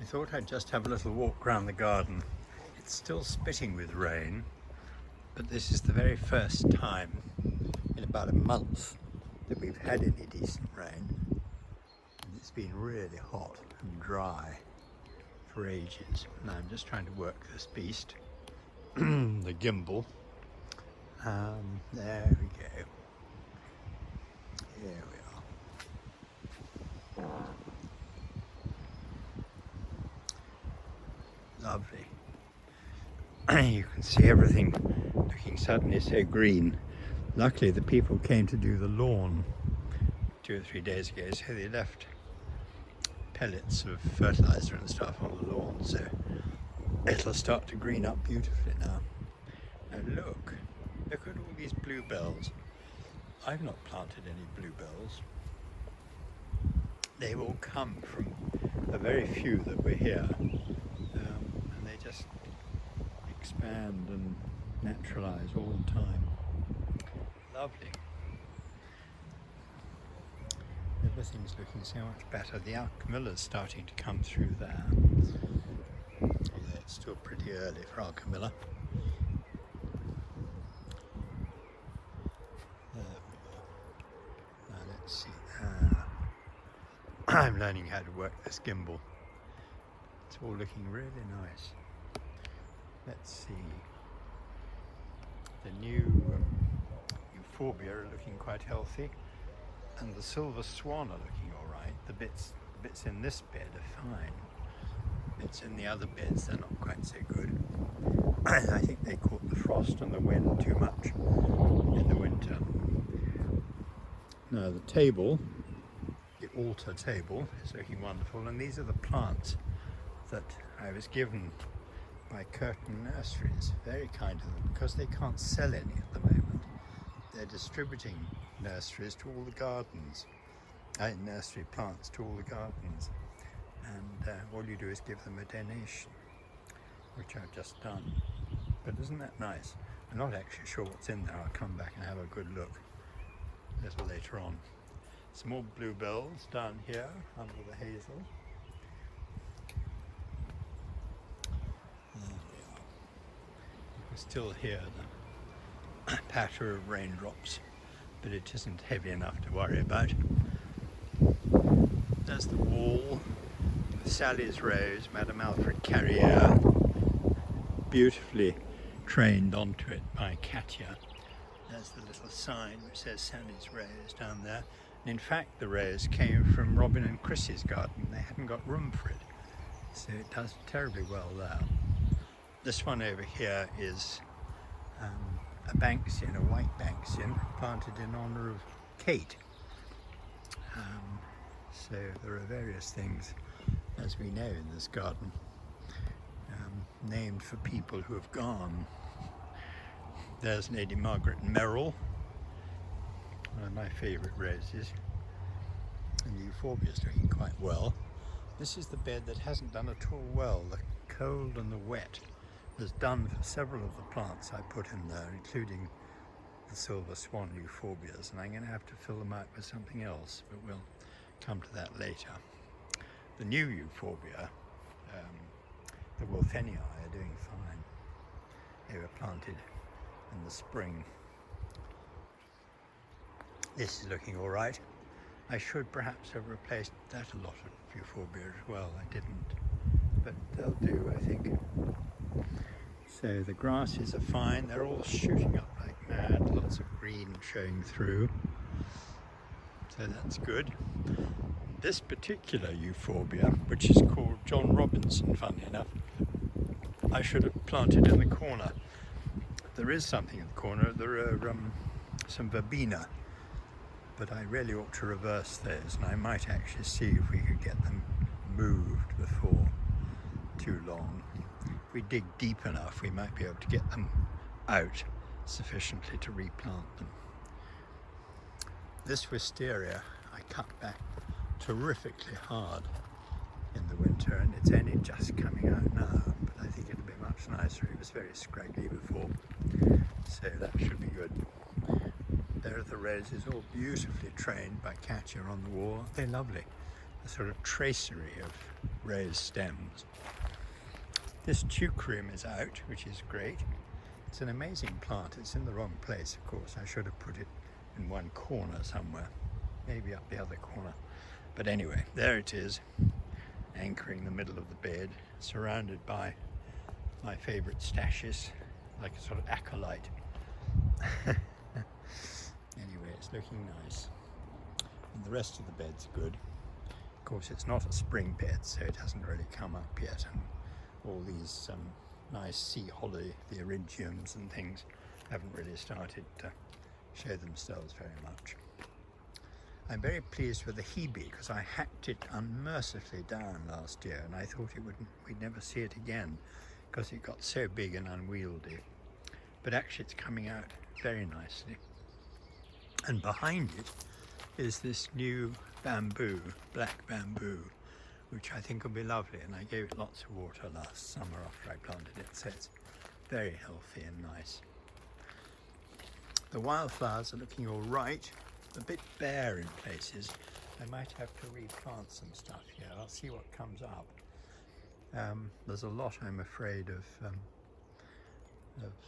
thought I'd just have a little walk around the garden. It's still spitting with rain, but this is the very first time in about a month that we've had any decent rain. And it's been really hot and dry for ages. Now I'm just trying to work this beast, the gimbal. There we go. Here we are. Lovely. You can see everything looking suddenly so green. Luckily the people came to do the lawn 2 or 3 days ago, so they left pellets of fertilizer and stuff on the lawn, so it'll start to green up beautifully now. And look at all these bluebells. I've not planted any bluebells. They've all come from the very few that were here, and they just expand and naturalize all the time. Lovely. Everything's looking so much better. The Alchemilla's starting to come through there, although it's still pretty early for Alchemilla. Now let's see. I'm learning how to work this gimbal. It's all looking really nice. Let's see. The new euphorbia are looking quite healthy, and the silver swan are looking all right. The bits in this bed are fine. Bits in the other beds, they're not quite so good. I think they caught the frost and the wind too much in the winter. Now the table, the altar table, is looking wonderful, and these are the plants that I was given by Curtin Nurseries. Very kind of them, because they can't sell any at the moment. They're distributing nurseries to all the gardens, nursery plants to all the gardens, and all you do is give them a donation, which I've just done. But isn't that nice? I'm not actually sure what's in there. I'll come back and have a good look a little later on. Some more bluebells down here under the hazel. There we are. You can still hear the patter of raindrops, but it isn't heavy enough to worry about. There's the wall, Sally's Rose, Madame Alfred Carrier, beautifully trained onto it by Katya. There's the little sign which says Sally's Rose down there. And in fact the rose came from Robin and Chrissy's garden. They hadn't got room for it, so it does terribly well there. This one over here is a Banksian, a white Banksian, planted in honour of Kate. So there are various things, as we know, in this garden, named for people who have gone. There's Lady Margaret Merrill, one of my favourite roses, and the euphorbia is looking quite well. This is the bed that hasn't done at all well. The cold and the wet has done for several of the plants I put in there, including the silver swan euphorbias, and I'm going to have to fill them out with something else, but we'll come to that later. The new euphorbia, the Wolfenii, are doing fine. They were planted in the spring. This is looking all right. I should perhaps have replaced that a lot of euphorbia as well. I didn't, but they'll do, I think. So the grasses are fine. They're all shooting up like mad. Lots of green showing through. So that's good. This particular euphorbia, which is called John Robinson, funny enough, I should have planted in the corner. There is something in the corner. There are some verbena, but I really ought to reverse those, and I might actually see if we could get them moved before too long. If we dig deep enough, we might be able to get them out sufficiently to replant them. This wisteria I cut back terrifically hard in the winter, and it's only just coming out now, but I think it'll be much nicer. It was very scraggly before, so that should be good. There are the roses, all beautifully trained by Katya on the wall. They're lovely. A sort of tracery of raised stems. This tucurium is out, which is great. It's an amazing plant. It's in the wrong place, of course. I should have put it in one corner somewhere, maybe up the other corner. But anyway, there it is, anchoring the middle of the bed, surrounded by my favorite stashes, like a sort of acolyte. Anyway, it's looking nice. And the rest of the bed's good. Of course, it's not a spring bed, so it hasn't really come up yet. And all these nice sea holly, the eryngiums and things, haven't really started to show themselves very much. I'm very pleased with the hebe because I hacked it unmercifully down last year, and I thought we'd never see it again because it got so big and unwieldy. But actually it's coming out very nicely. And behind it is this new bamboo, black bamboo, which I think will be lovely, and I gave it lots of water last summer after I planted it, so it's very healthy and nice. The wildflowers are looking all right, a bit bare in places. I might have to replant some stuff here. I'll see what comes up. There's a lot, I'm afraid, of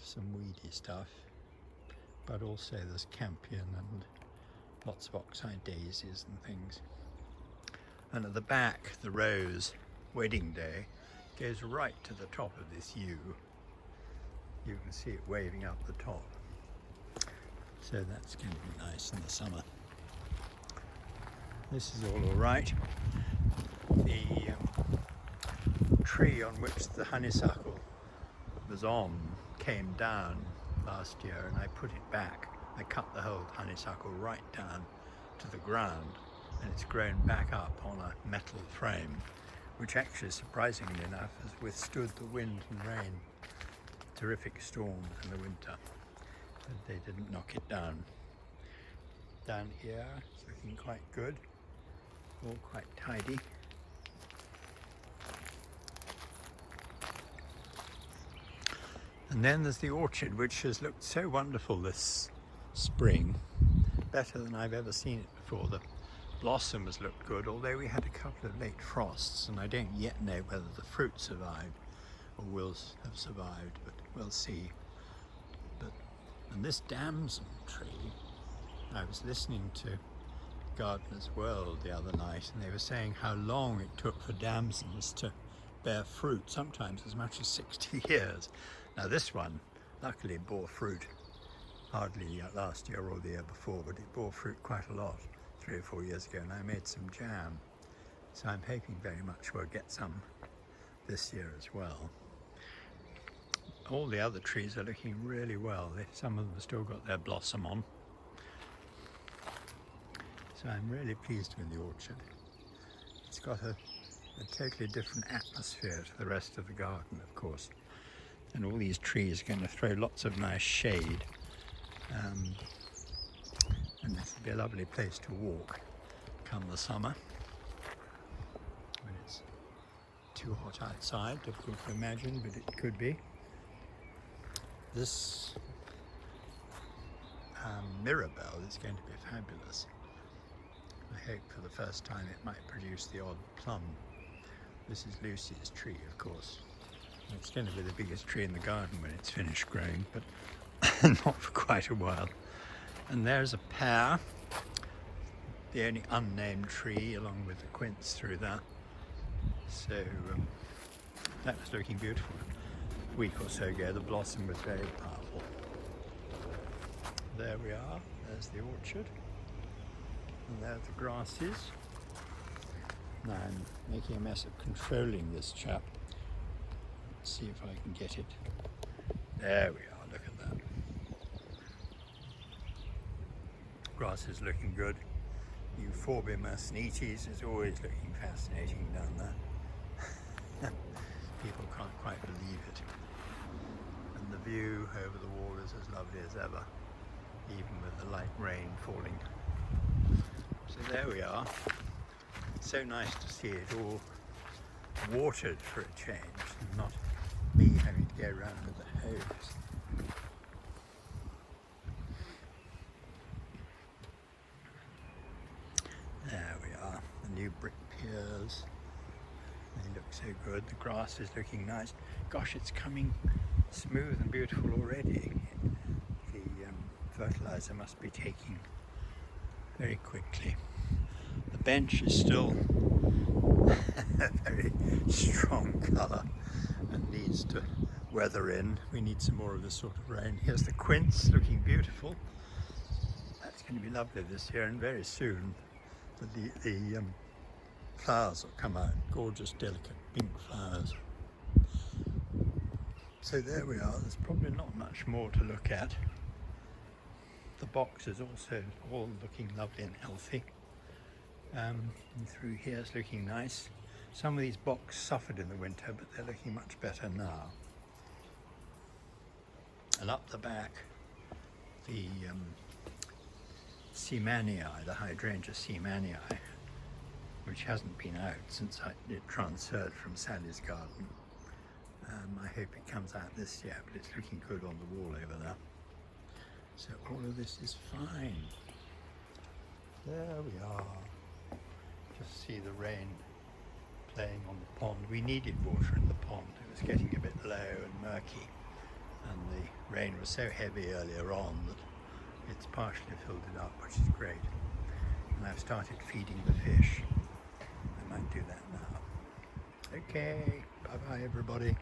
some weedy stuff, but also there's campion and lots of oxeye daisies and things. And at the back, the rose, wedding day, goes right to the top of this yew. You can see it waving up the top. So that's going to be nice in the summer. This is all right. The tree on which the honeysuckle was on came down last year, and I put it back. I cut the whole honeysuckle right down to the ground, and it's grown back up on a metal frame, which actually, surprisingly enough, has withstood the wind and rain, terrific storms in the winter, but they didn't knock it down. Down here, it's looking quite good, all quite tidy. And then there's the orchard, which has looked so wonderful this spring, better than I've ever seen it before. The blossom has looked good, although we had a couple of late frosts, and I don't yet know whether the fruit survived or will have survived, but we'll see. And this damson tree, I was listening to Gardener's World the other night, and they were saying how long it took for damsons to bear fruit, sometimes as much as 60 years. Now this one, luckily, bore fruit hardly last year or the year before, but it bore fruit quite a lot 3 or 4 years ago, and I made some jam. So I'm hoping very much we'll get some this year as well. All the other trees are looking really well. Some of them have still got their blossom on. So I'm really pleased with the orchard. It's got a totally different atmosphere to the rest of the garden, of course. And all these trees are going to throw lots of nice shade. And it'll be a lovely place to walk come the summer, when it's too hot outside. Difficult to imagine, but it could be. This Mirabelle is going to be fabulous. I hope for the first time it might produce the odd plum. This is Lucy's tree, of course. It's going to be the biggest tree in the garden when it's finished growing, but not for quite a while. And there's a pear, the only unnamed tree, along with the quince through that. So that was looking beautiful. A week or so ago, the blossom was very powerful. There we are, there's the orchard. And there are the grasses. Now I'm making a mess of controlling this chap. Let's see if I can get it. There we are, look at that. Grass is looking good. Euphorbia mercenites is always looking fascinating down there. People can't quite believe it. And the view over the wall is as lovely as ever, even with the light rain falling. So there we are. It's so nice to see it all watered for a change, and not me having to go around with the hose. There we are, the new brick piers. They so good. The grass is looking nice. Gosh, it's coming smooth and beautiful already. The fertilizer must be taking very quickly. The bench is still a very strong colour and needs to weather in. We need some more of this sort of rain. Here's the quince looking beautiful. That's going to be lovely this year, and very soon the flowers will come out. Gorgeous, delicate pink flowers. So there we are. There's probably not much more to look at. The box is also all looking lovely and healthy. And through here it's looking nice. Some of these box suffered in the winter, but they're looking much better now. And up the back, the Seamanii, the hydrangea Seamanii, which hasn't been out since it transferred from Sally's garden. I hope it comes out this year, but it's looking good on the wall over there. So all of this is fine. There we are. Just see the rain playing on the pond. We needed water in the pond. It was getting a bit low and murky, and the rain was so heavy earlier on that it's partially filled it up, which is great. And I've started feeding the fish. I might do that now. Okay, bye bye everybody.